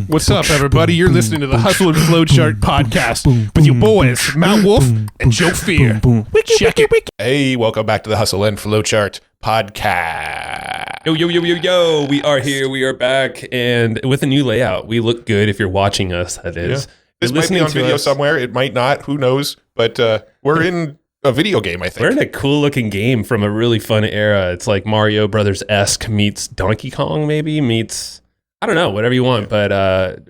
What's up, everybody? You're listening to the Hustle Flowchart Podcast with your boys, Matt Wolf and Joe Fier. Check it. Hey, welcome back to the Hustle and Flowchart Podcast. Yo. We are here. We are back. And with a new layout. We look good if you're watching us, that is. Yeah. This might be on video somewhere. It might not. Who knows? But we're in a video game, I think. We're in a cool looking game from a really fun era. It's like Mario Brothers-esque meets Donkey Kong, maybe, meets, I don't know, whatever you want, but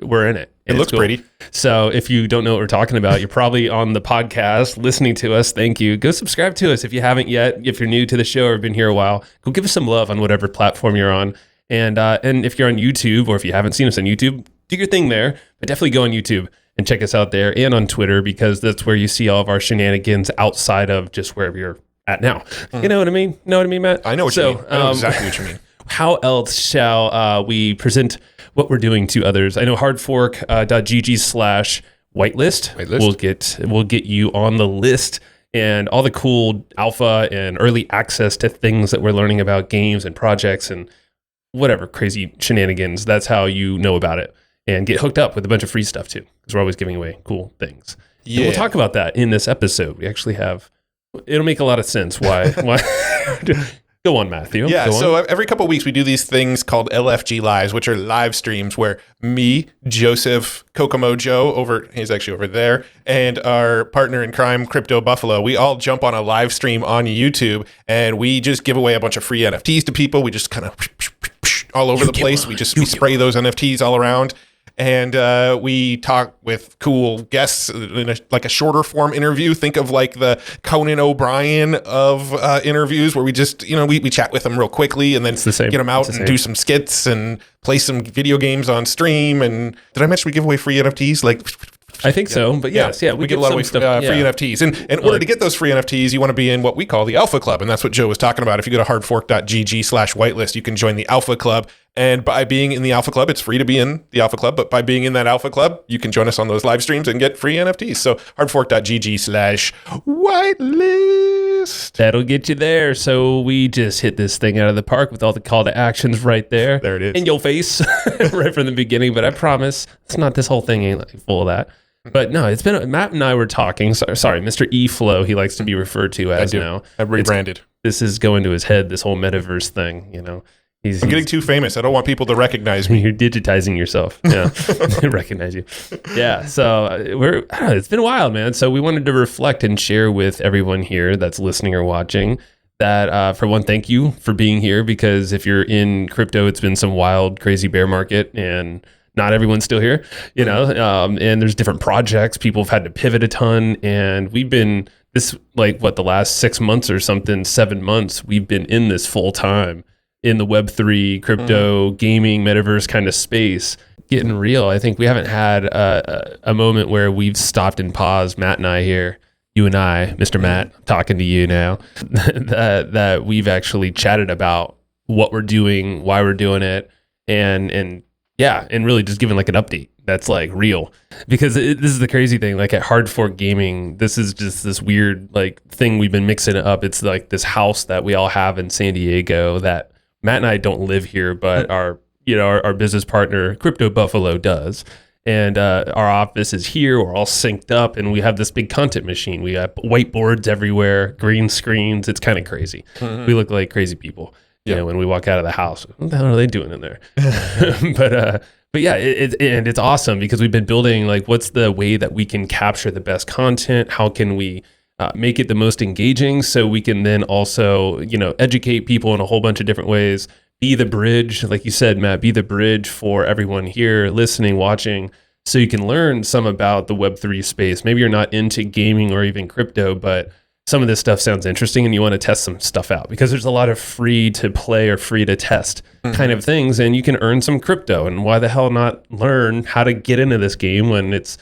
we're in it. It looks cool. Pretty. So if you don't know what we're talking about, you're probably on the podcast listening to us. Thank you. Go subscribe to us if you haven't yet. If you're new to the show or been here a while, go give us some love on whatever platform you're on. And if you're on YouTube, or if you haven't seen us on YouTube, do your thing there, but definitely go on YouTube and check us out there, and on Twitter, because that's where you see all of our shenanigans outside of just wherever you're at now. You know what I mean? Know what I mean, Matt? I know what you mean. I know exactly what you mean. How else shall we present what we're doing to others? I know hardfork.gg/whitelist. We'll get you on the list and all the cool alpha and early access to things that we're learning about games and projects and whatever crazy shenanigans. That's how you know about it and get hooked up with a bunch of free stuff too, because we're always giving away cool things. Yeah. And we'll talk about that in this episode. We actually have, it'll make a lot of sense why. Go on, Matthew. Yeah, so every couple of weeks we do these things called LFG Lives, which are live streams where me, Joseph, Kokomo Joe, he's actually over there, and our partner in crime, Crypto Buffalo, we all jump on a live stream on YouTube, and we just give away a bunch of free NFTs to people. We just kind of all over the place. We just spray those NFTs all around. And we talk with cool guests in a shorter form interview. Think of like the Conan O'Brien of interviews, where we just, we chat with them real quickly and then get them out and do some skits and play some video games on stream. And did I mention we give away free NFTs? I think so, but yes, we give a lot of free NFTs. And in order to get those free NFTs, you want to be in what we call the Alpha Club, and that's what Joe was talking about. If you go to hardfork.gg/whitelist, you can join the Alpha Club. And by being in the Alpha Club, it's free to be in the Alpha Club, but by being in that Alpha Club, you can join us on those live streams and get free NFTs. So hardfork.gg/whitelist. That'll get you there. So we just hit this thing out of the park with all the call to actions right there. There it is. In your face right from the beginning. But I promise it's not, this whole thing ain't full of that. But no, it's been, Matt and I were talking, sorry, Mr. E-Flow, he likes to be referred to as now. I've rebranded. This is going to his head, this whole metaverse thing, I'm getting too famous. I don't want people to recognize me. You're digitizing yourself. Yeah. Recognize you. Yeah. So it's been a while, man. So we wanted to reflect and share with everyone here that's listening or watching that, for one, thank you for being here, because if you're in crypto, it's been some wild, crazy bear market, and not everyone's still here, and there's different projects. People have had to pivot a ton, and we've been the last 6 months or something, 7 months, we've been in this full time in the Web3 crypto gaming metaverse kind of space, getting real. I think we haven't had a moment where we've stopped and paused, Matt and I here, you and I, Mr. Matt, I'm talking to you now, that we've actually chatted about what we're doing, why we're doing it, and really just giving like an update that's like real, because this is the crazy thing. Like at Hard Fork Gaming, this is just this weird like thing we've been mixing it up. It's like this house that we all have in San Diego that Matt and I don't live here, but our business partner Crypto Buffalo does. And our office is here. We're all synced up, and we have this big content machine. We have whiteboards everywhere, green screens. It's kind of crazy. Mm-hmm. We look like crazy people. When we walk out of the house, what the hell are they doing in there? But yeah, it's awesome, because we've been building like, what's the way that we can capture the best content? How can we make it the most engaging, so we can then also, educate people in a whole bunch of different ways, be the bridge, like you said, Matt, be the bridge for everyone here listening, watching, so you can learn some about the Web3 space. Maybe you're not into gaming or even crypto, but some of this stuff sounds interesting and you want to test some stuff out, because there's a lot of free to play or free to test kind of things, and you can earn some crypto. And why the hell not learn how to get into this game when it's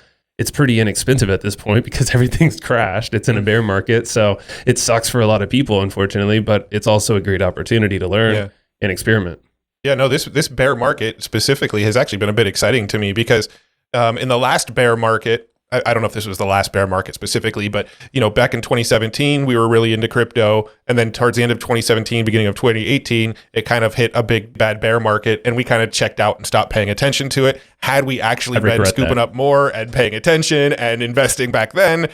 pretty inexpensive at this point, because everything's crashed. It's in a bear market. So it sucks for a lot of people, unfortunately, but it's also a great opportunity to learn and experiment. Yeah, no, this bear market specifically has actually been a bit exciting to me, because in the last bear market, I don't know if this was the last bear market specifically, but back in 2017, we were really into crypto. And then towards the end of 2017, beginning of 2018, it kind of hit a big bad bear market and we kind of checked out and stopped paying attention to it. Had we actually been scooping up more and paying attention and investing back then,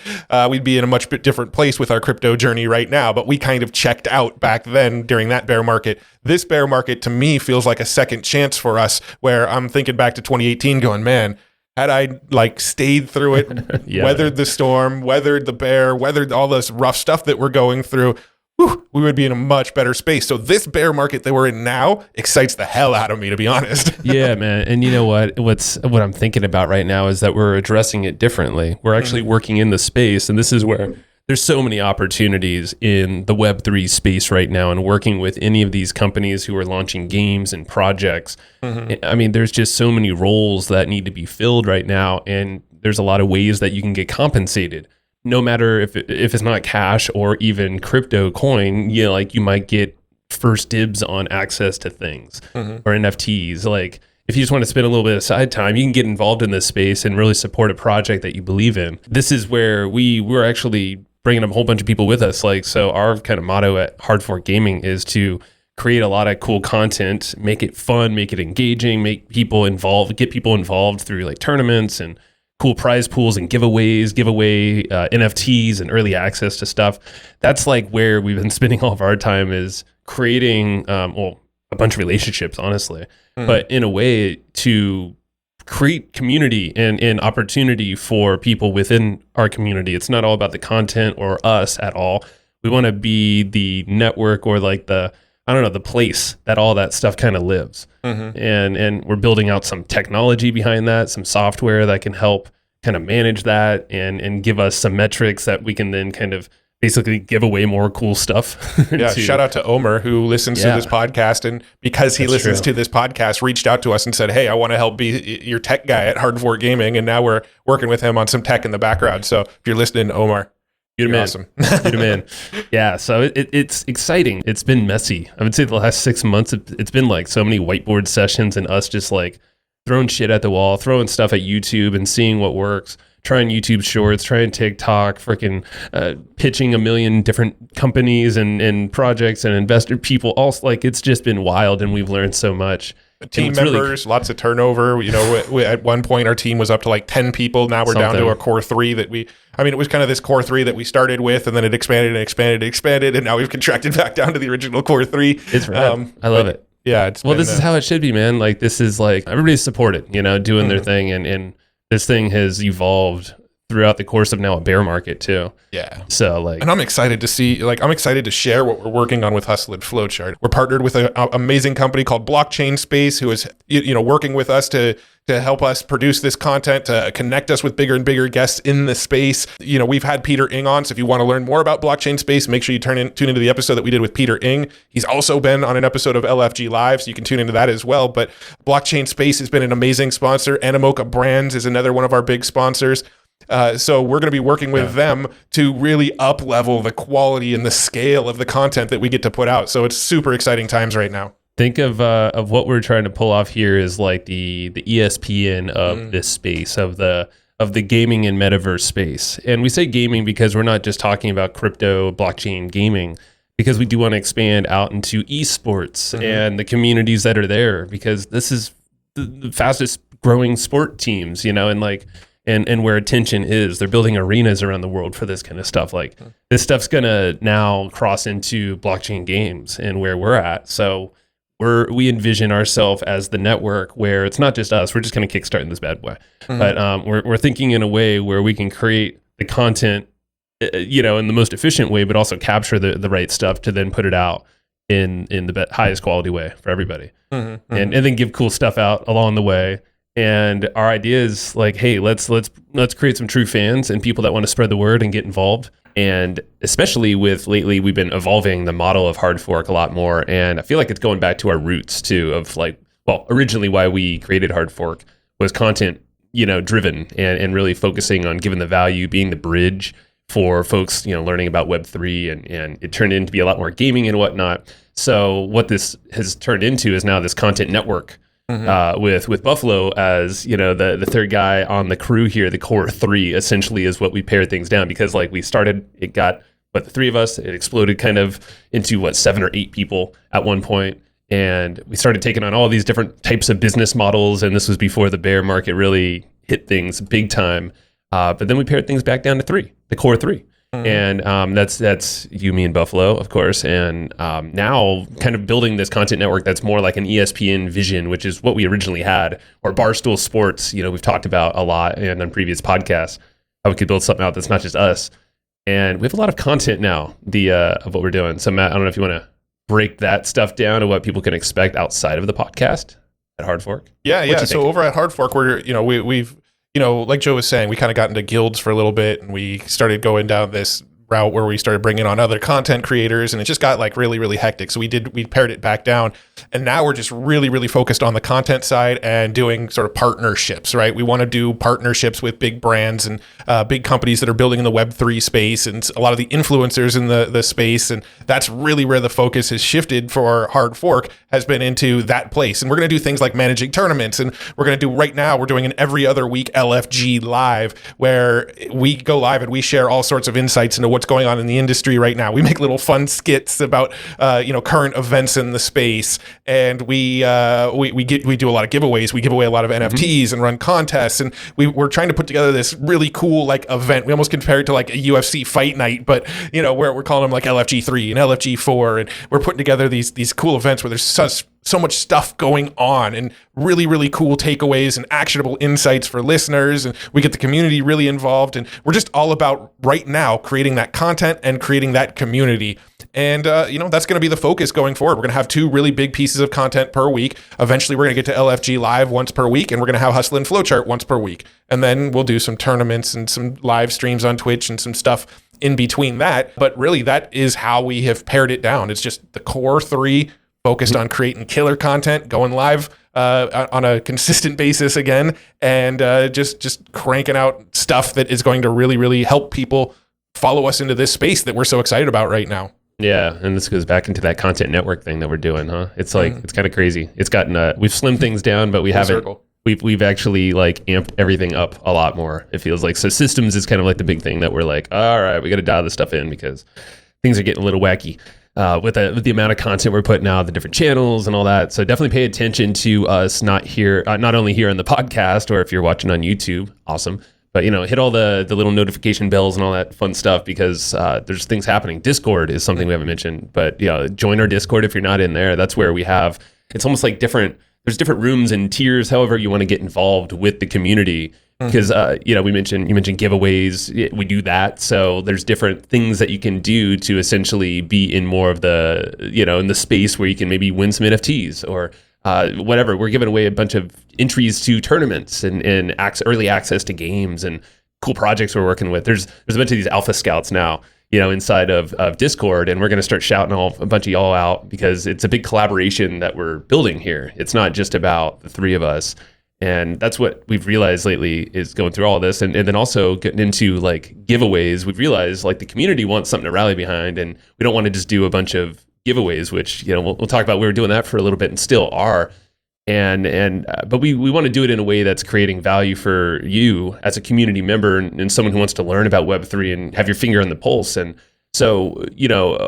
we'd be in a much bit different place with our crypto journey right now. But we kind of checked out back then during that bear market. This bear market to me feels like a second chance for us, where I'm thinking back to 2018 going, man, had I stayed through it, weathered the storm, weathered the bear, weathered all this rough stuff that we're going through, we would be in a much better space. So this bear market that we're in now excites the hell out of me, to be honest. Yeah, man. And you know what? What I'm thinking about right now is that we're addressing it differently. We're actually working in the space, and this is where there's so many opportunities in the Web3 space right now, and working with any of these companies who are launching games and projects. I mean, there's just so many roles that need to be filled right now, and there's a lot of ways that you can get compensated. No matter if it's not cash or even crypto coin, you might get first dibs on access to things or NFTs. Like, if you just want to spend a little bit of side time, you can get involved in this space and really support a project that you believe in. This is where we're actually bringing a whole bunch of people with us. So our kind of motto at Hard Fork Gaming is to create a lot of cool content, make it fun, make it engaging, make people involved, get people involved through tournaments and cool prize pools and giveaways, give away NFTs and early access to stuff. That's where we've been spending all of our time, is creating a bunch of relationships, honestly, but in a way to create community and opportunity for people within our community. It's not all about the content or us at all. We want to be the network or the place that all that stuff kind of lives. And we're building out some technology behind that, some software that can help kind of manage that and give us some metrics that we can then kind of basically give away more cool stuff. Shout out to Omer, who listens to this podcast, and because he listens to this podcast, reached out to us and said, hey, I want to help be your tech guy at Hard Fork Gaming, and now we're working with him on some tech in the background. So if you're listening, Omar, you're awesome. You're the man. Yeah, so it's exciting. It's been messy. I would say the last 6 months, it's been so many whiteboard sessions and us just throwing shit at the wall, throwing stuff at YouTube and seeing what works. Trying YouTube Shorts, trying TikTok, freaking pitching a million different companies and projects and investor people. Also, it's just been wild, and we've learned so much. Team members, lots of turnover. We, at one point, our team was up to 10 people. Now we're down to a core 3 that it was kind of this core 3 that we started with, and then it expanded and expanded and expanded, and now we've contracted back down to the original core 3. It's rad. I love it. Yeah. This is how it should be, man. This is everybody's supported, doing their thing, and this thing has evolved throughout the course of now a bear market too. Yeah. So and I'm excited to see, I'm excited to share what we're working on with Hustle Flowchart. We're partnered with an amazing company called Blockchain Space, who is, working with us to help us produce this content, to connect us with bigger and bigger guests in the space. We've had Peter Ng on, so if you want to learn more about Blockchain Space, make sure you tune into the episode that we did with Peter Ng. He's also been on an episode of LFG Live, so you can tune into that as well. But Blockchain Space has been an amazing sponsor. Animoca Brands is another one of our big sponsors. So we're going to be working with them to really up-level the quality and the scale of the content that we get to put out. So it's super exciting times right now. Think of what we're trying to pull off here is the ESPN of this space, of the gaming and metaverse space. And we say gaming because we're not just talking about crypto, blockchain gaming, because we do want to expand out into esports and the communities that are there, because this is the fastest growing sport teams, and where attention is. They're building arenas around the world for this kind of stuff. This stuff's gonna now cross into blockchain games and where we're at. So we envision ourselves as the network where it's not just us. We're just kind of kickstarting this bad boy, but we're thinking in a way where we can create the content, in the most efficient way, but also capture the right stuff to then put it out in the highest quality way for everybody, and then give cool stuff out along the way. And our idea is hey, let's create some true fans and people that want to spread the word and get involved. And especially with lately, we've been evolving the model of Hard Fork a lot more. And I feel like it's going back to our roots too, of originally why we created Hard Fork was content, driven and really focusing on giving the value, being the bridge for folks, learning about Web3, and it turned into be a lot more gaming and whatnot. So what this has turned into is now this content network with Buffalo as, you know, the third guy on the crew here. The core three essentially is what we pared things down, because like we started, it got, the three of us, it exploded kind of into 7 or 8 people at one point. And we started taking on all these different types of business models. And this was before the bear market really hit things big time. But then we pared things back down to 3, the core 3. And that's you, me, and Buffalo, of course. And now kind of building this content network that's more like an ESPN vision, which is what we originally had, or Barstool Sports, you know, we've talked about a lot and on previous podcasts, how we could build something out that's not just us. And we have a lot of content now of what we're doing. So Matt, I don't know if you want to break that stuff down to what people can expect outside of the podcast at Hard Fork. Yeah. So over at Hard Fork, we've like Joe was saying, we kind of got into guilds for a little bit, and we started going down this route where we started bringing on other content creators, and it just got like really, really hectic. So we pared it back down, and now we're just really, really focused on the content side and doing sort of partnerships, right? We want to do partnerships with big brands and big companies that are building in the Web3 space, and a lot of the influencers in the space. And that's really where the focus has shifted for Hard Fork, has been into that place. And we're going to do things like managing tournaments, and we're going to do, right now, we're doing an every other week LFG live, where we go live and we share all sorts of insights into what's going on in the industry right now. We make little fun skits about current events in the space, and we do a lot of giveaways. We give away a lot of NFTs and run contests, and we're trying to put together this really cool like event. We almost compare it to like a UFC fight night, but where we're calling them like LFG3 and LFG4, and we're putting together these cool events where there's so much stuff going on, and really, really cool takeaways and actionable insights for listeners. And we get the community really involved. And we're just all about right now creating that content and creating that community. And, that's going to be the focus going forward. We're going to have 2 really big pieces of content per week. Eventually, we're going to get to LFG Live once per week, and we're going to have Hustle and Flowchart once per week. And then we'll do some tournaments and some live streams on Twitch and some stuff in between that. But really, that is how we have pared it down. It's just the core 3, focused on creating killer content, going live on a consistent basis again, and just cranking out stuff that is going to really, really help people follow us into this space that we're so excited about right now. Yeah, and this goes back into that content network thing that we're doing, huh? It's like it's kind of crazy. It's gotten we've slimmed things down, but we haven't. Circle. We've actually like amped everything up a lot more. It feels like so. Systems is kind of like the big thing that we're like, all right, we got to dial this stuff in because things are getting a little wacky. With the amount of content we're putting out, the different channels and all that. So definitely pay attention to us, not only here on the podcast, or if you're watching on YouTube, awesome. But hit all the little notification bells and all that fun stuff, because there's things happening. Discord is something we haven't mentioned, but join our Discord if you're not in there. That's where we have, it's almost like there's different rooms and tiers, however you want to get involved with the community. Because you mentioned giveaways, we do that. So there's different things that you can do to essentially be in more of the in the space where you can maybe win some NFTs or whatever. We're giving away a bunch of entries to tournaments and early access to games and cool projects we're working with. There's a bunch of these alpha scouts now inside of Discord, and we're going to start shouting a bunch of y'all out, because it's a big collaboration that we're building here. It's not just about the 3 of us. And that's what we've realized lately is going through all of this. And then also getting into like giveaways, we've realized like the community wants something to rally behind, and we don't want to just do a bunch of giveaways, which, we'll talk about. We were doing that for a little bit and still are. But we want to do it in a way that's creating value for you as a community member and someone who wants to learn about Web3 and have your finger on the pulse. And so,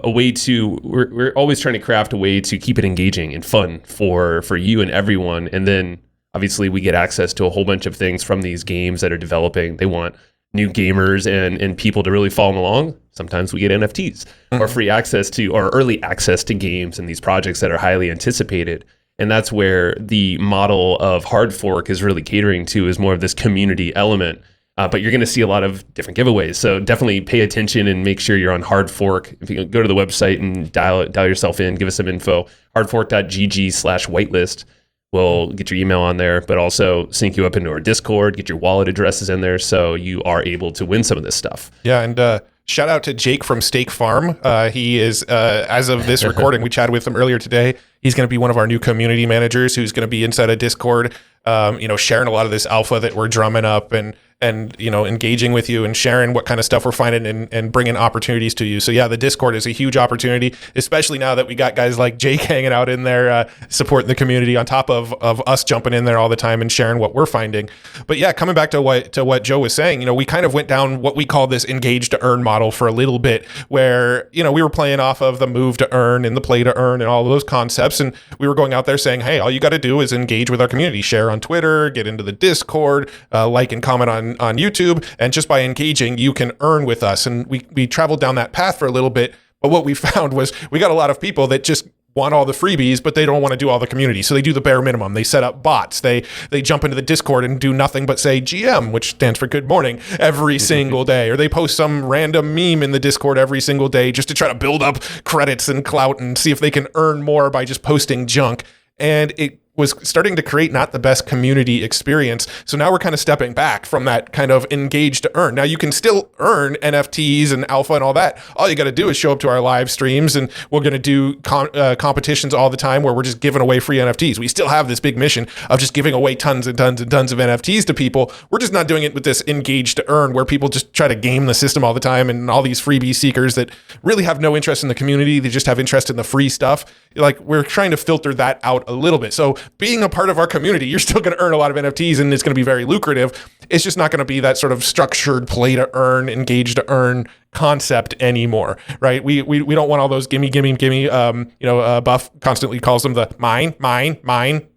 a way to, we're always trying to craft a way to keep it engaging and fun for you and everyone. And then obviously we get access to a whole bunch of things from these games that are developing. They want new gamers and people to really follow them along. Sometimes we get NFTs or free access to, or early access to games and these projects that are highly anticipated. And that's where the model of Hard Fork is really catering to, is more of this community element. But you're going to see a lot of different giveaways. So definitely pay attention and make sure you're on Hard Fork. If you go to the website and dial yourself in, give us some info, hardfork.gg/whitelist. We'll get your email on there, but also sync you up into our Discord, get your wallet addresses in there so you are able to win some of this stuff. Yeah, and shout out to Jake from Steak Farm. He is, as of this recording, we chatted with him earlier today. He's going to be one of our new community managers who's going to be inside of Discord, sharing a lot of this alpha that we're drumming up. And and engaging with you and sharing what kind of stuff we're finding and bringing opportunities to you. So yeah, the Discord is a huge opportunity, especially now that we got guys like Jake hanging out in there, supporting the community on top of us jumping in there all the time and sharing what we're finding. But yeah, coming back to what Joe was saying, we kind of went down what we call this engage to earn model for a little bit, where we were playing off of the move to earn and the play to earn and all of those concepts, and we were going out there saying, hey, all you got to do is engage with our community, share on Twitter, get into the Discord, like and comment on YouTube, and just by engaging you can earn with us. And we traveled down that path for a little bit, but what we found was we got a lot of people that just want all the freebies, but they don't want to do all the community. So they do the bare minimum. They set up bots. They jump into the Discord and do nothing but say GM, which stands for good morning, every single day. Or they post some random meme in the Discord every single day just to try to build up credits and clout and see if they can earn more by just posting junk. And it was starting to create not the best community experience. So now we're kind of stepping back from that kind of engage to earn. Now you can still earn NFTs and alpha and all that. All you got to do is show up to our live streams, and we're going to do competitions all the time where we're just giving away free NFTs. We still have this big mission of just giving away tons and tons and tons of NFTs to people. We're just not doing it with this engage to earn where people just try to game the system all the time, and all these freebie seekers that really have no interest in the community. They just have interest in the free stuff. Like, we're trying to filter that out a little bit. So being a part of our community, you're still going to earn a lot of NFTs and it's going to be very lucrative. It's just not going to be that sort of structured play to earn, engage to earn concept anymore, right? We don't want all those gimme. Buff constantly calls them the mine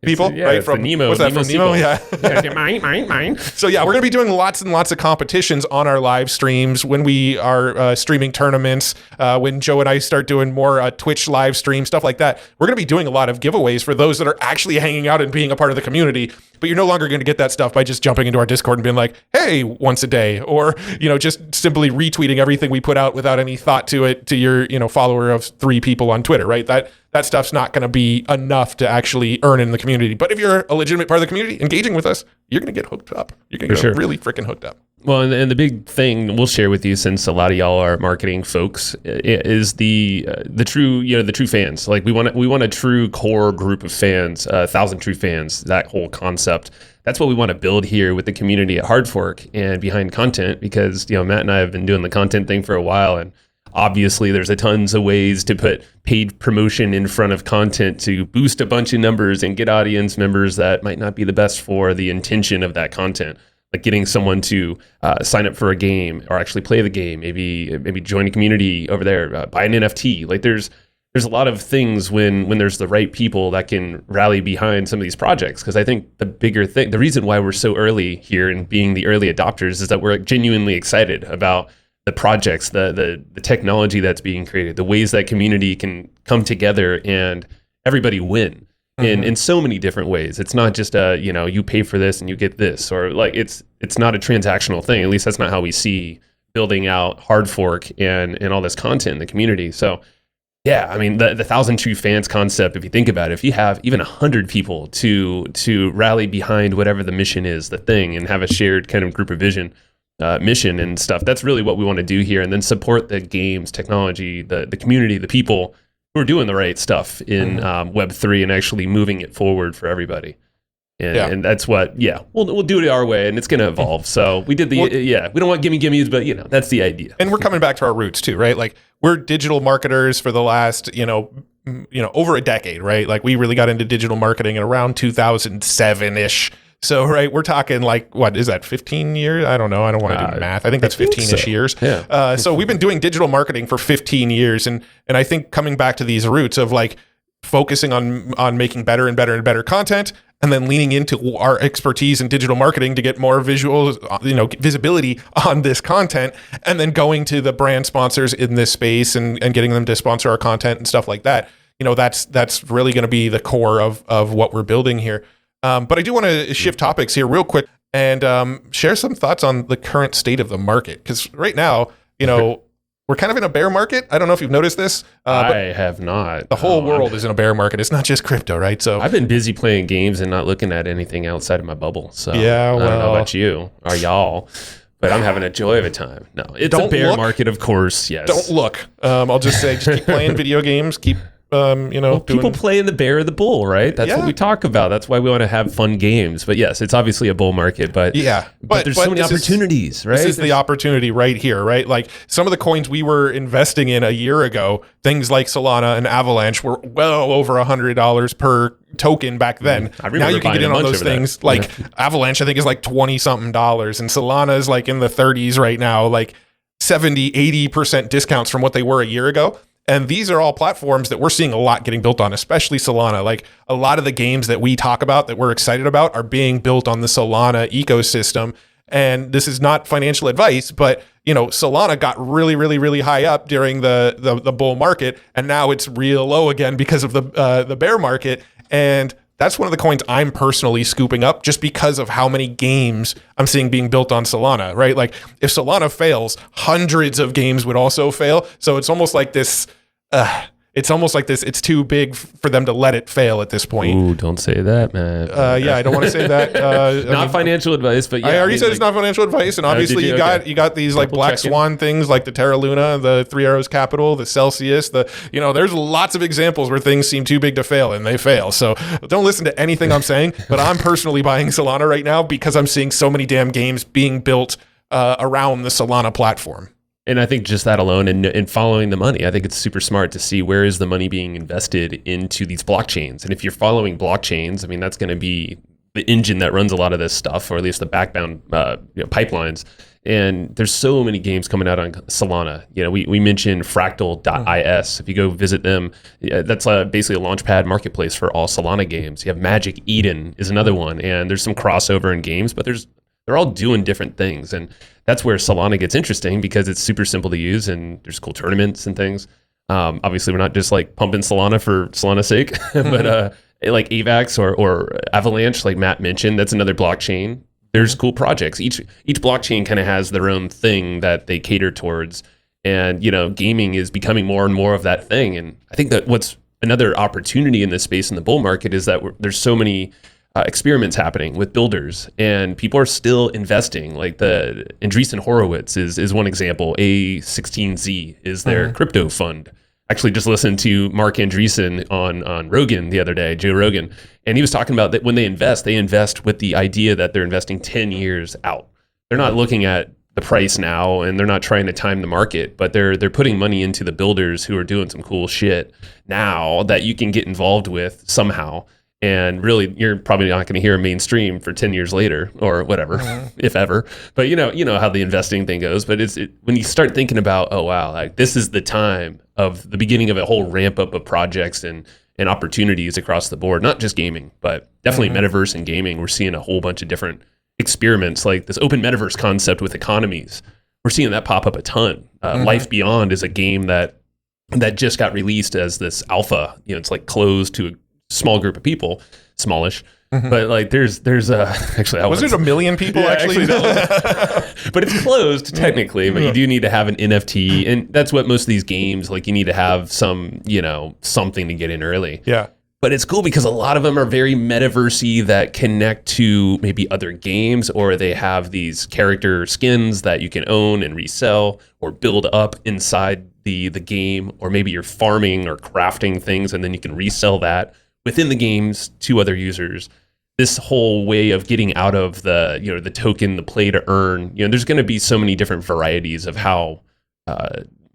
people, right? From Nemo. What's that from Nemo? Yeah. mine. So yeah, we're going to be doing lots and lots of competitions on our live streams when we are streaming tournaments, when Joe and I start doing more Twitch live stream, stuff like that. We're going to be doing a lot of giveaways for those that are actually hanging out and being a part of the community. But you're no longer going to get that stuff by just jumping into our Discord and being like, hey, once a day, or, just simply retweeting everything we put out without any thought to it to your, follower of 3 people on Twitter, right? That stuff's not going to be enough to actually earn in the community. But if you're a legitimate part of the community, engaging with us, you're going to get hooked up. You're going to get really freaking hooked up. Well, and the big thing we'll share with you, since a lot of y'all are marketing folks, is the true fans. Like, we want a true core group of fans, 1,000 true fans. That whole concept. That's what we want to build here with the community at Hard Fork and behind content, because Matt and I have been doing the content thing for a while, and obviously there's a tons of ways to put paid promotion in front of content to boost a bunch of numbers and get audience members that might not be the best for the intention of that content. Like getting someone to sign up for a game or actually play the game, maybe join a community over there, buy an NFT. Like there's a lot of things when there's the right people that can rally behind some of these projects. Because I think the bigger thing, the reason why we're so early here and being the early adopters, is that we're genuinely excited about the projects, the technology that's being created, the ways that community can come together and everybody win. In so many different ways. It's not just you pay for this and you get this, or like it's not a transactional thing. At least that's not how we see building out Hard Fork and all this content in the community. So yeah, I mean the 1,000 true fans concept, if you think about it, if you have even 100 people to rally behind whatever the mission is, the thing, and have a shared kind of group of vision, mission and stuff, that's really what we want to do here. And then support the games, technology, the community, the people who are doing the right stuff in Web3 and actually moving it forward for everybody. And that's what, we'll do it our way, and it's going to evolve. So we did we don't want gimmies, but that's the idea. And we're coming back to our roots too, right? Like, we're digital marketers for the last, over a decade, right? Like, we really got into digital marketing at around 2007-ish. So, right, we're talking like, what is that, 15 years? I don't know. I don't want to do math. I think that's 15-ish years. Yeah. So we've been doing digital marketing for 15 years. And I think coming back to these roots of like focusing on making better and better and better content, and then leaning into our expertise in digital marketing to get more visuals, visibility on this content, and then going to the brand sponsors in this space and getting them to sponsor our content and stuff like that. That's really going to be the core of what we're building here. But I do want to shift topics here real quick and share some thoughts on the current state of the market. Because right now, we're kind of in a bear market. I don't know if you've noticed this. I have not. The whole world is in a bear market. It's not just crypto, right? So I've been busy playing games and not looking at anything outside of my bubble. So yeah, well, I don't know about you or y'all, but I'm having a joy of a time. No, it's a bear market, of course. Yes. Don't look. I'll just say, just keep playing video games. Keep people play in the bear or the bull, right? That's what we talk about. That's why we want to have fun games. But yes, it's obviously a bull market, but there's so many opportunities, right? This is the opportunity right here, right? Like some of the coins we were investing in a year ago, things like Solana and Avalanche were well over $100 per token back then. Now you can get in on those things. Like Avalanche, I think, is like $20-something, and Solana is like in the 30s right now, like 70-80% discounts from what they were a year ago. And these are all platforms that we're seeing a lot getting built on, especially Solana. Like a lot of the games that we talk about that we're excited about are being built on the Solana ecosystem. And this is not financial advice, but Solana got really, really, really high up during the bull market, and now it's real low again because of the bear market. And that's one of the coins I'm personally scooping up just because of how many games I'm seeing being built on Solana, right? Like if Solana fails, hundreds of games would also fail. So it's almost like this. It's too big for them to let it fail at this point. Ooh, don't say that, man. I don't want to say that. Not financial advice, but I already said it's not financial advice, and obviously you got these like black swan things like the Terra Luna, the Three Arrows Capital, the Celsius, there's lots of examples where things seem too big to fail and they fail. So don't listen to anything I'm saying, but I'm personally buying Solana right now because I'm seeing so many damn games being built around the Solana platform. And I think just that alone and following the money, I think it's super smart to see where is the money being invested into these blockchains. And if you're following blockchains, I mean, that's going to be the engine that runs a lot of this stuff, or at least the backbound pipelines. And there's so many games coming out on Solana. We mentioned Fractal.is. If you go visit them, that's basically a launchpad marketplace for all Solana games. You have Magic Eden is another one. And there's some crossover in games, but they're all doing different things. And that's where Solana gets interesting because it's super simple to use and there's cool tournaments and things. Obviously, we're not just like pumping Solana for Solana's sake, but like AVAX or Avalanche, like Matt mentioned, that's another blockchain. There's cool projects. Each blockchain kind of has their own thing that they cater towards. And, gaming is becoming more and more of that thing. And I think that what's another opportunity in this space in the bull market is that there's so many experiments happening with builders, and people are still investing. Like the Andreessen Horowitz is one example. A16Z is their crypto fund. Actually, just listened to Mark Andreessen on Rogan the other day, Joe Rogan, and he was talking about that when they invest with the idea that they're investing 10 years out. They're not looking at the price now, and they're not trying to time the market, but they're putting money into the builders who are doing some cool shit now that you can get involved with somehow. And really, you're probably not going to hear a mainstream for 10 years later or whatever, if ever. But you know how the investing thing goes. But when you start thinking about, oh, wow, like this is the time of the beginning of a whole ramp up of projects and opportunities across the board, not just gaming, but definitely metaverse and gaming. We're seeing a whole bunch of different experiments, like this open metaverse concept with economies. We're seeing that pop up a ton. Life Beyond is a game that just got released as this alpha. It's like closed to a small group of people, smallish, but like there's actually was it 1 million people actually? But it's closed technically, but you do need to have an NFT, and that's what most of these games, like you need to have some something to get in early. But it's cool because a lot of them are very metaversey that connect to maybe other games, or they have these character skins that you can own and resell or build up inside the game, or maybe you're farming or crafting things and then you can resell that within the games to other users. This whole way of getting out of the token, the play to earn, there's going to be so many different varieties of how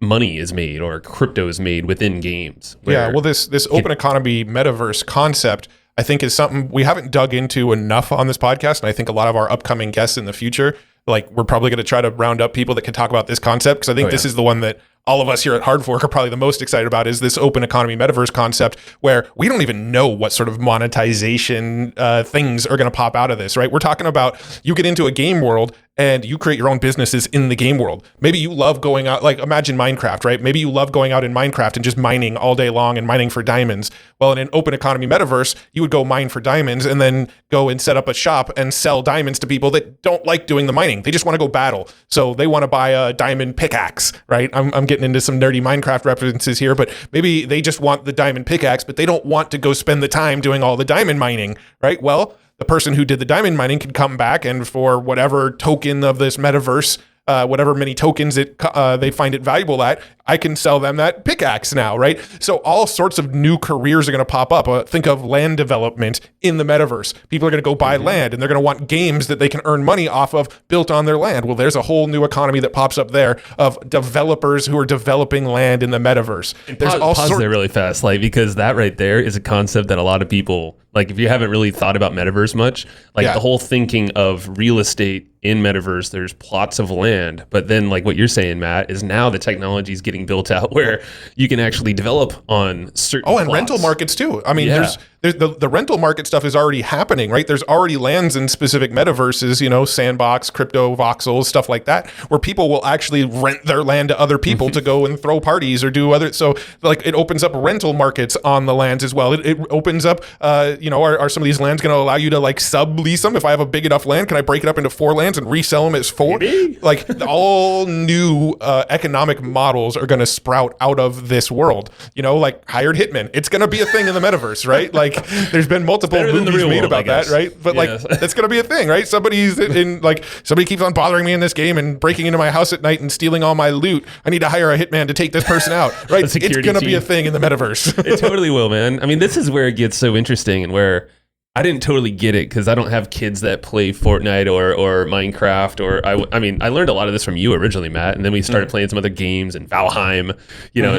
money is made or crypto is made within games. Well, this open economy metaverse concept, I think, is something we haven't dug into enough on this podcast. And I think a lot of our upcoming guests in the future, like we're probably going to try to round up people that can talk about this concept, because I think this is the one that all of us here at Hard Fork are probably the most excited about, is this open economy metaverse concept, where we don't even know what sort of monetization things are going to pop out of this, right? We're talking about you get into a game world and you create your own businesses in the game world. Maybe you love going out, like imagine Minecraft, right? Maybe you love going out in Minecraft and just mining all day long and mining for diamonds. Well, in an open economy metaverse, you would go mine for diamonds and then go and set up a shop and sell diamonds to people that don't like doing the mining. They just want to go battle. So they want to buy a diamond pickaxe, right? I'm getting into some nerdy Minecraft references here, but maybe they just want the diamond pickaxe, but they don't want to go spend the time doing all the diamond mining, right? Well, the person who did the diamond mining can come back and for whatever token of this metaverse whatever many tokens they find it valuable at, I can sell them that pickaxe now, right? So all sorts of new careers are going to pop up. Think of land development in the metaverse. People are going to go buy land, and they're going to want games that they can earn money off of built on their land. Well, there's a whole new economy that pops up there of developers who are developing land in the metaverse. There's pause there really fast, like, because that right there is a concept that a lot of people, like, if you haven't really thought about metaverse much, like the whole thinking of real estate in metaverse, there's plots of land, but then like what you're saying, Matt, is now the technology is getting built out where you can actually develop on certain and rental markets too. I mean, there's the rental market stuff is already happening, right? There's already lands in specific metaverses, Sandbox, crypto, voxels, stuff like that, where people will actually rent their land to other people to go and throw parties or do other. So like it opens up rental markets on the lands as well. It opens up, are some of these lands going to allow you to like sublease them? If I have a big enough land, can I break it up into 4 lands and resell them as 4? Maybe. Like all new economic models are going to sprout out of this world, like hired hitmen. It's going to be a thing in the metaverse, right? Like there's been multiple movies made about that, right? But like that's going to be a thing, right? Somebody keeps on bothering me in this game and breaking into my house at night and stealing all my loot. I need to hire a hitman to take this person out, right? It's going to be a thing in the metaverse. It totally will, man. I mean, this is where it gets so interesting and where I didn't totally get it because I don't have kids that play Fortnite or Minecraft I learned a lot of this from you originally, Matt, and then we started playing some other games and Valheim, a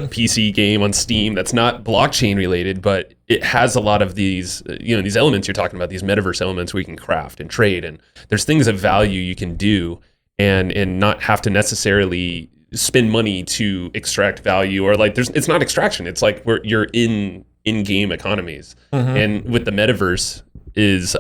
PC game on Steam that's not blockchain related, but it has a lot of these, these elements you're talking about, these metaverse elements where you can craft and trade, and there's things of value you can do and not have to necessarily spend money to extract value, or like it's not extraction. It's like you're in-game economies, and with the metaverse is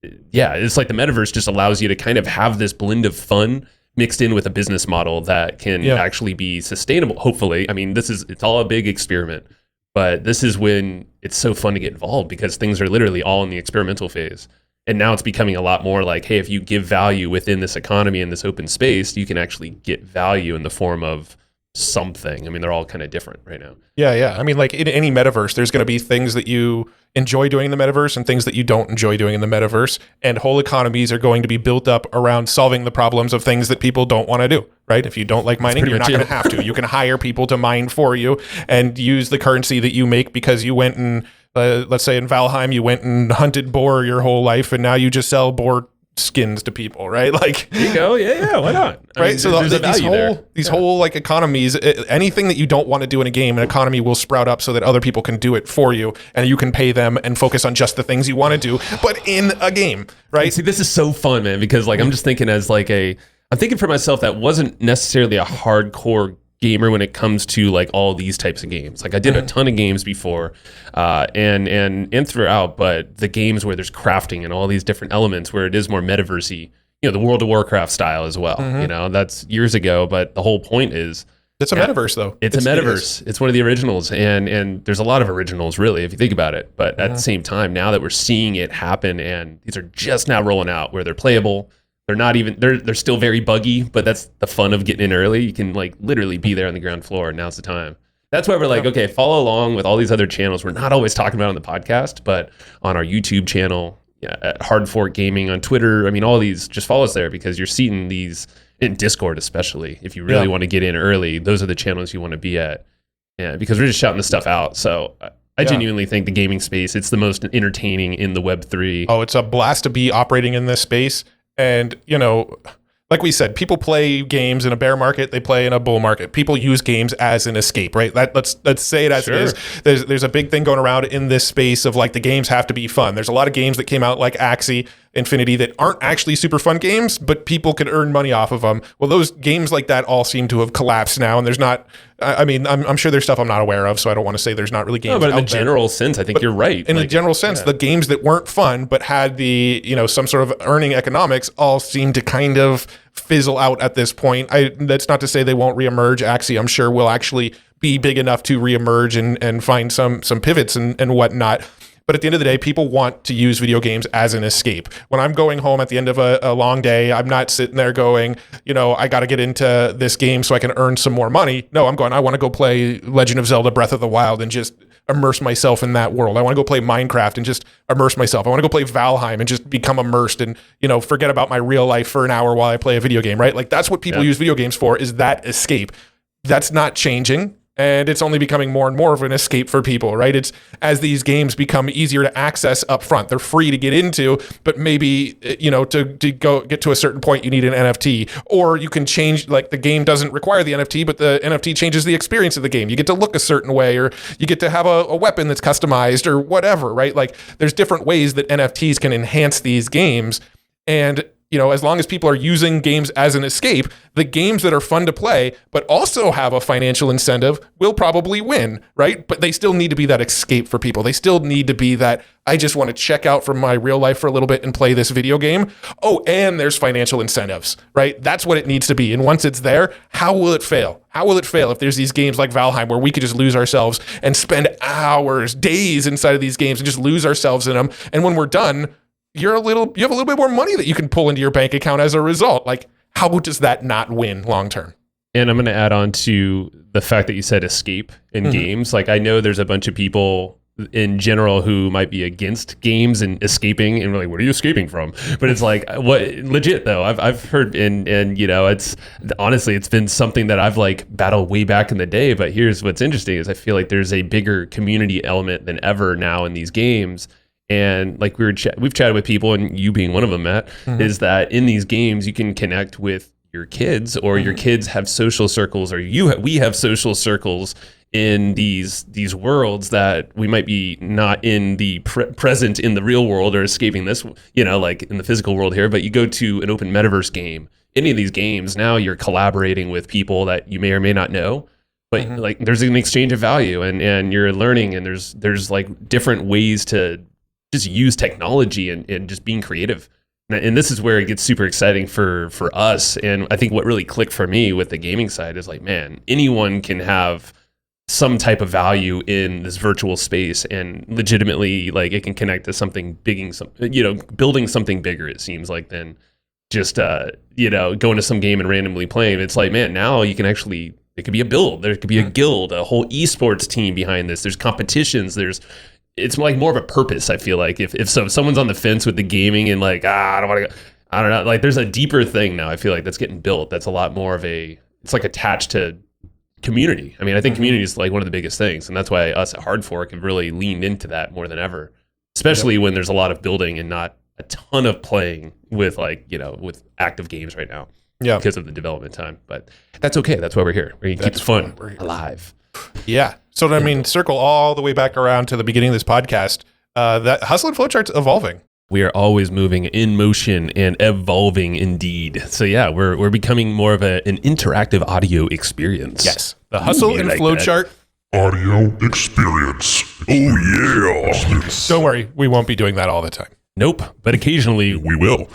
it's like the metaverse just allows you to kind of have this blend of fun mixed in with a business model that can actually be sustainable. Hopefully, I mean, it's all a big experiment, but this is when it's so fun to get involved because things are literally all in the experimental phase. And now it's becoming a lot more like, hey, if you give value within this economy and this open space, you can actually get value in the form of something. I mean, they're all kind of different right now. Yeah. I mean, like in any metaverse, there's going to be things that you enjoy doing in the metaverse and things that you don't enjoy doing in the metaverse. And whole economies are going to be built up around solving the problems of things that people don't want to do, right? If you don't like mining, you're not going to have to. You can hire people to mine for you and use the currency that you make because you went and, let's say in Valheim, you went and hunted boar your whole life and now you just sell boar skins to people, right? Like there you go. Yeah, why not? Right. Mean, so these whole like economies, anything that you don't want to do in a game, an economy will sprout up so that other people can do it for you, and you can pay them and focus on just the things you want to do, but in a game, right? And see, this is so fun, man, because like I'm just thinking I'm thinking for myself that wasn't necessarily a hardcore gamer when it comes to like all these types of games. Like I did a ton of games before and throughout, but the games where there's crafting and all these different elements where it is more metaversey, the World of Warcraft style as well. That's years ago, but the whole point is it's a metaverse though. It's a metaverse. It's one of the originals and there's a lot of originals really if you think about it. But at the same time, now that we're seeing it happen and these are just now rolling out where they're playable, they're still very buggy, but that's the fun of getting in early. You can like literally be there on the ground floor and now's the time. That's why we're like, okay, follow along with all these other channels. We're not always talking about on the podcast, but on our YouTube channel, at Hard Fork Gaming on Twitter. I mean, all these, just follow us there because you're seeing these in Discord, especially if you really want to get in early. Those are the channels you want to be at. Yeah, because we're just shouting this stuff out. So I genuinely think the gaming space, it's the most entertaining in the Web3. Oh, it's a blast to be operating in this space. And, like we said, people play games in a bear market, they play in a bull market. People use games as an escape, right? Let's say it as it is. There's a big thing going around in this space of like the games have to be fun. There's a lot of games that came out like Axie, Infinity that aren't actually super fun games, but people can earn money off of them. Well, those games like that all seem to have collapsed now, and there's not. I mean, I'm sure there's stuff I'm not aware of, so I don't want to say there's not really games. No, but in the general sense, I think you're right. In the general sense, the games that weren't fun but had the some sort of earning economics all seem to kind of fizzle out at this point. That's not to say they won't reemerge. Axie, I'm sure, will actually be big enough to reemerge and find some pivots and whatnot. But at the end of the day, people want to use video games as an escape. When I'm going home at the end of a long day, I'm not sitting there going, I got to get into this game so I can earn some more money. No, I'm going, I want to go play Legend of Zelda Breath of the Wild and just immerse myself in that world. I want to go play Minecraft and just immerse myself. I want to go play Valheim and just become immersed and, forget about my real life for an hour while I play a video game, right? Like that's what people use video games for, is that escape. That's not changing. And it's only becoming more and more of an escape for people, right? It's as these games become easier to access up front. They're free to get into, but maybe, to go get to a certain point, you need an NFT, or you can change, like the game doesn't require the NFT, but the NFT changes the experience of the game. You get to look a certain way, or you get to have a weapon that's customized or whatever, right? Like there's different ways that NFTs can enhance these games. And as long as people are using games as an escape, the games that are fun to play, but also have a financial incentive will probably win, right? But they still need to be that escape for people. They still need to be that, I just want to check out from my real life for a little bit and play this video game. Oh, and there's financial incentives, right? That's what it needs to be. And once it's there, how will it fail? How will it fail if there's these games like Valheim where we could just lose ourselves and spend hours, days inside of these games and just lose ourselves in them? And when we're done, you have a little bit more money that you can pull into your bank account as a result. Like, how does that not win long term? And I'm going to add on to the fact that you said escape in games. Like, I know there's a bunch of people in general who might be against games and escaping, and really, what are you escaping from? But it's like, what legit though? I've heard, and it's honestly, it's been something that I've like battled way back in the day. But here's what's interesting: is I feel like there's a bigger community element than ever now in these games. And like we've chatted with people, and you being one of them, Matt, is that in these games you can connect with your kids, or your kids have social circles, or we have social circles in these worlds that we might be not in the present in the real world or escaping this, like in the physical world here. But you go to an open metaverse game, any of these games, now you're collaborating with people that you may or may not know. But like there's an exchange of value, and you're learning, and there's like different ways to just use technology and just being creative. And this is where it gets super exciting for us. And I think what really clicked for me with the gaming side is like, man, anyone can have some type of value in this virtual space, and legitimately, like, it can connect to something big, building something bigger, it seems like, than just, going to some game and randomly playing. It's like, man, now you can actually, it could be a build. There could be a guild, a whole esports team behind this. There's competitions. It's like more of a purpose, I feel like. If someone's on the fence with the gaming and like, I don't want to go, I don't know. Like there's a deeper thing now, I feel like, that's getting built. That's a lot more of it's like attached to community. I mean, I think community is like one of the biggest things. And that's why us at Hard Fork have really leaned into that more than ever, especially when there's a lot of building and not a ton of playing with with active games right now. Yeah. Because of the development time. But that's okay. That's why we're here. We're going to keep it fun, alive. Yeah. So, I mean, circle all the way back around to the beginning of this podcast. That Hustle and Flowchart's evolving. We are always moving, in motion, and evolving indeed. So, yeah, we're becoming more of an interactive audio experience. Yes. The Hustle and Flowchart audio experience. Oh, yeah. Don't worry. We won't be doing that all the time. Nope, but occasionally we will.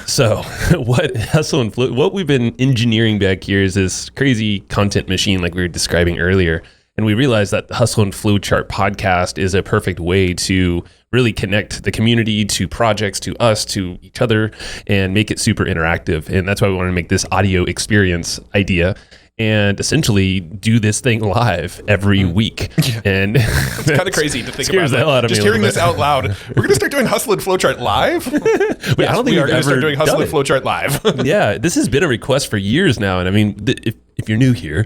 So what Hustle and Flow, what we've been engineering back here is this crazy content machine like we were describing earlier. And we realized that the Hustle and Flowchart podcast is a perfect way to really connect the community to projects, to us, to each other, and make it super interactive. And that's why we wanted to make this audio experience idea and essentially do this thing live every week. Yeah. And it's kind of crazy to think about the hell out of just me hearing this out loud. We're going to start doing Hustle and Flowchart live? Wait, yes, I don't think we are going to start doing Hustle and Flowchart live. Yeah, this has been a request for years now. And I mean, if you're new here,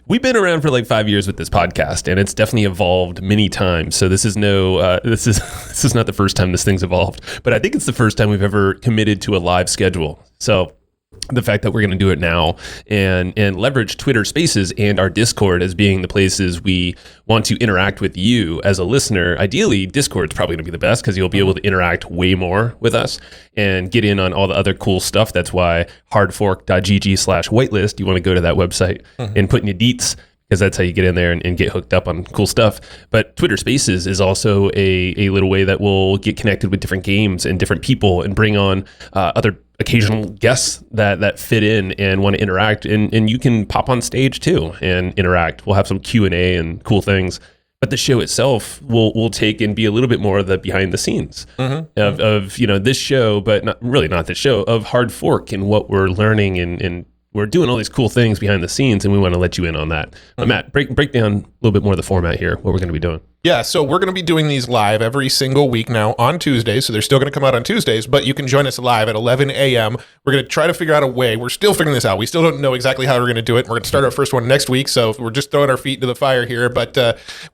we've been around for like 5 years with this podcast, and it's definitely evolved many times. So this is this is not the first time this thing's evolved, but I think it's the first time we've ever committed to a live schedule. So the fact that we're going to do it now and leverage Twitter Spaces and our Discord as being the places we want to interact with you as a listener. Ideally, Discord's probably going to be the best because you'll be able to interact way more with us and get in on all the other cool stuff. That's why hardfork.gg/whitelist, you want to go to that website and put in your deets, because that's how you get in there and get hooked up on cool stuff. But Twitter Spaces is also a little way that we'll get connected with different games and different people and bring on other occasional guests that fit in and want to interact. And you can pop on stage too and interact. We'll have some Q&A and cool things. But the show itself will take and be a little bit more of the behind the scenes of this show, but not this show, of Hard Fork and what we're learning and we're doing all these cool things behind the scenes, and we want to let you in on that. But Matt, break down a little bit more of the format here, what we're going to be doing. Yeah, so we're going to be doing these live every single week now on Tuesdays. So they're still going to come out on Tuesdays, but you can join us live at 11 a.m. We're going to try to figure out a way. We're still figuring this out. We still don't know exactly how we're going to do it. We're going to start our first one next week. So we're just throwing our feet into the fire here, but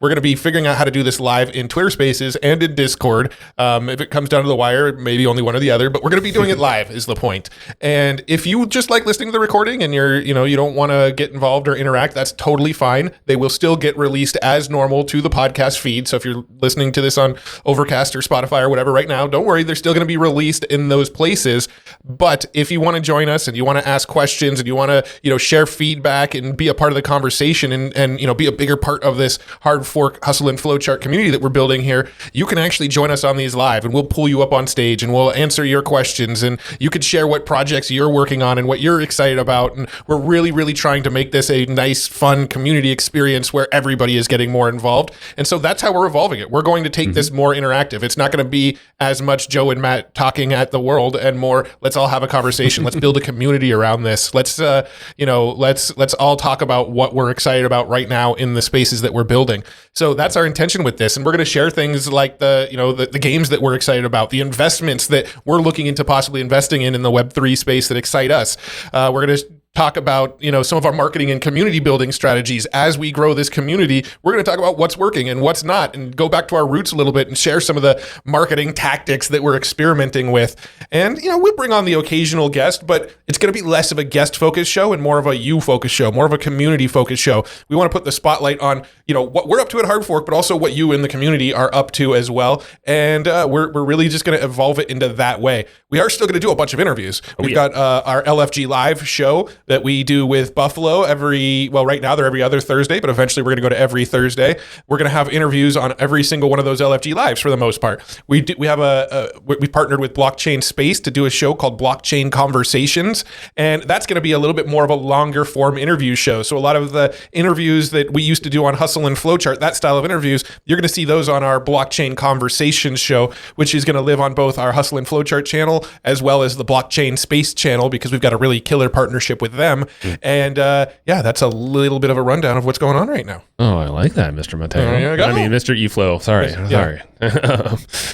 we're going to be figuring out how to do this live in Twitter Spaces and in Discord. If it comes down to the wire, maybe only one or the other, but we're going to be doing it live is the point. And if you just like listening to the recording and you don't want to get involved or interact, that's totally fine. They will still get released as normal to the podcast feed. So if you're listening to this on Overcast or Spotify or whatever right now, don't worry, they're still going to be released in those places. But if you want to join us and you want to ask questions and you want to share feedback and be a part of the conversation and be a bigger part of this hard fork hustle and flowchart community that we're building here, you can actually join us on these live, and we'll pull you up on stage and we'll answer your questions, and you can share what projects you're working on and what you're excited about. And we're really, really trying to make this a nice, fun community experience where everybody is getting more involved. And so that's how we're evolving it. We're going to take this more interactive. It's not going to be as much Joe and Matt talking at the world and more, let's all have a conversation. Let's build a community around this. Let's all talk about what we're excited about right now in the spaces that we're building. So that's our intention with this. And we're going to share things like the games that we're excited about, the investments that we're looking into possibly investing in the Web3 space that excite us. We're going to talk about some of our marketing and community building strategies as we grow this community. We're going to talk about what's working and what's not, and go back to our roots a little bit and share some of the marketing tactics that we're experimenting with. And we'll bring on the occasional guest, but it's going to be less of a guest focused show and more of a you focused show, more of a community focused show. We want to put the spotlight on what we're up to at Hard Fork, but also what you in the community are up to as well. And we're really just going to evolve it into that way. We are still going to do a bunch of interviews. We've got our LFG Live show that we do with Buffalo right now they're every other Thursday, but eventually we're going to go to every Thursday. We're going to have interviews on every single one of those LFG Lives for the most part. We partnered with Blockchain Space to do a show called Blockchain Conversations, and that's going to be a little bit more of a longer form interview show. So a lot of the interviews that we used to do on Hustle and Flowchart, that style of interviews, you're going to see those on our Blockchain Conversations show, which is going to live on both our Hustle and Flowchart channel as well as the Blockchain Space channel, because we've got a really killer partnership with them. And that's a little bit of a rundown of what's going on right now. Oh, I like that, Mr. Mateo. I mean, Mr. eFlow. Sorry.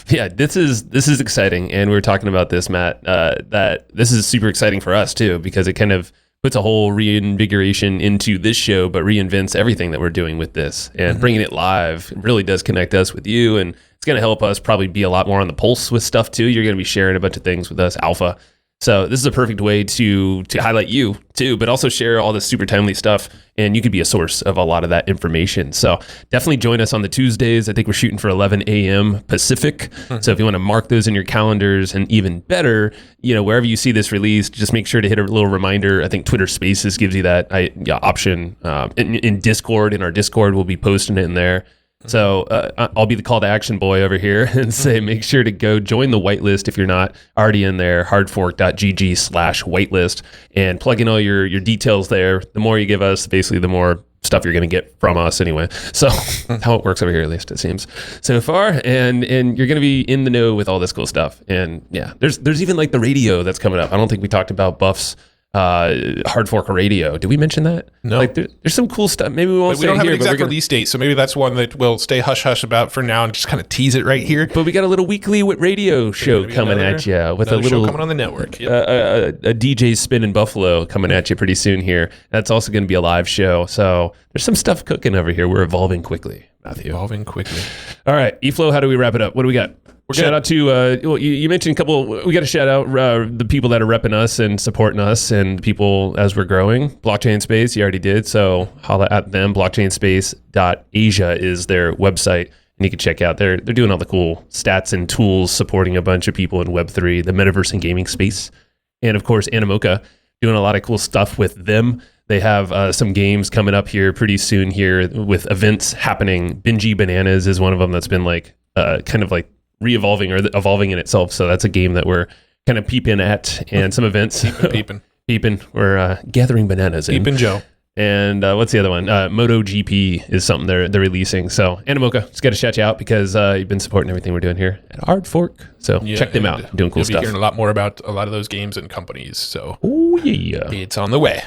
This is exciting, and we were talking about this, Matt. That this is super exciting for us too, because it kind of puts a whole reinvigoration into this show, but reinvents everything that we're doing with this. And bringing it live really does connect us with you, and it's going to help us probably be a lot more on the pulse with stuff too. You're going to be sharing a bunch of things with us, Alpha. So this is a perfect way to highlight you too, but also share all this super timely stuff, and you could be a source of a lot of that information. So definitely join us on the Tuesdays. I think we're shooting for 11 a.m. Pacific. So if you want to mark those in your calendars, and even better, wherever you see this released, just make sure to hit a little reminder. I think Twitter Spaces gives you that option. In Discord, in our Discord, we'll be posting it in there. So I'll be the call to action boy over here and say, make sure to go join the whitelist if you're not already in there, hardfork.gg/whitelist, and plug in all your details there. The more you give us, basically, the more stuff you're going to get from us anyway. So how it works over here, at least it seems so far. And you're going to be in the know with all this cool stuff. And yeah, there's even like the radio that's coming up. I don't think we talked about Buff's Hard Fork Radio. Did we mention that? No. Like there's some cool stuff. Maybe we won't say we don't have here, an exact release date, so maybe that's one that we'll stay hush hush about for now and just kind of tease it right here. But we got a little weekly radio show coming at you with a little show coming on the network. A DJ spin in Buffalo coming at you pretty soon here. That's also going to be a live show. So there's some stuff cooking over here. We're evolving quickly, Matthew. All right, eFlow, how do we wrap it up? What do we got? Shout out to, you mentioned a couple, we got to shout out the people that are repping us and supporting us, and people as we're growing. Blockchain Space, you already did, so holla at them. Blockchainspace.asia is their website, and you can check out, they're doing all the cool stats and tools supporting a bunch of people in Web3, the metaverse and gaming space. And of course, Animoca, doing a lot of cool stuff with them. They have some games coming up here pretty soon here with events happening. Bingy Bananas is one of them that's been like kind of like re-evolving or evolving in itself. So that's a game that we're kind of peeping at, and some events. Peeping. We're gathering bananas. Peeping Joe. And what's the other one? MotoGP is something they're releasing. So Animoca, just got to shout you out because you've been supporting everything we're doing here at Hard Fork. So check them out. Doing cool you'll stuff. Be hearing a lot more about a lot of those games and companies. So it's on the way.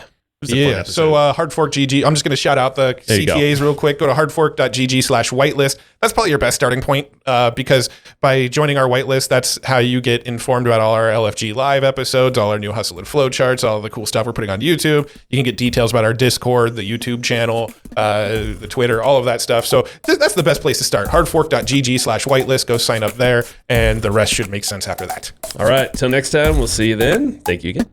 It was a fun Yeah. episode. So Hardfork GG. I'm just going to shout out the There you go. CTAs real quick. Go to hardfork.gg/whitelist. That's probably your best starting point because by joining our whitelist, that's how you get informed about all our LFG live episodes, all our new Hustle and Flow charts, all the cool stuff we're putting on YouTube. You can get details about our Discord, the YouTube channel, the Twitter, all of that stuff. So that's the best place to start. Hardfork.gg/whitelist. Go sign up there, and the rest should make sense after that. All right. Till next time, we'll see you then. Thank you again.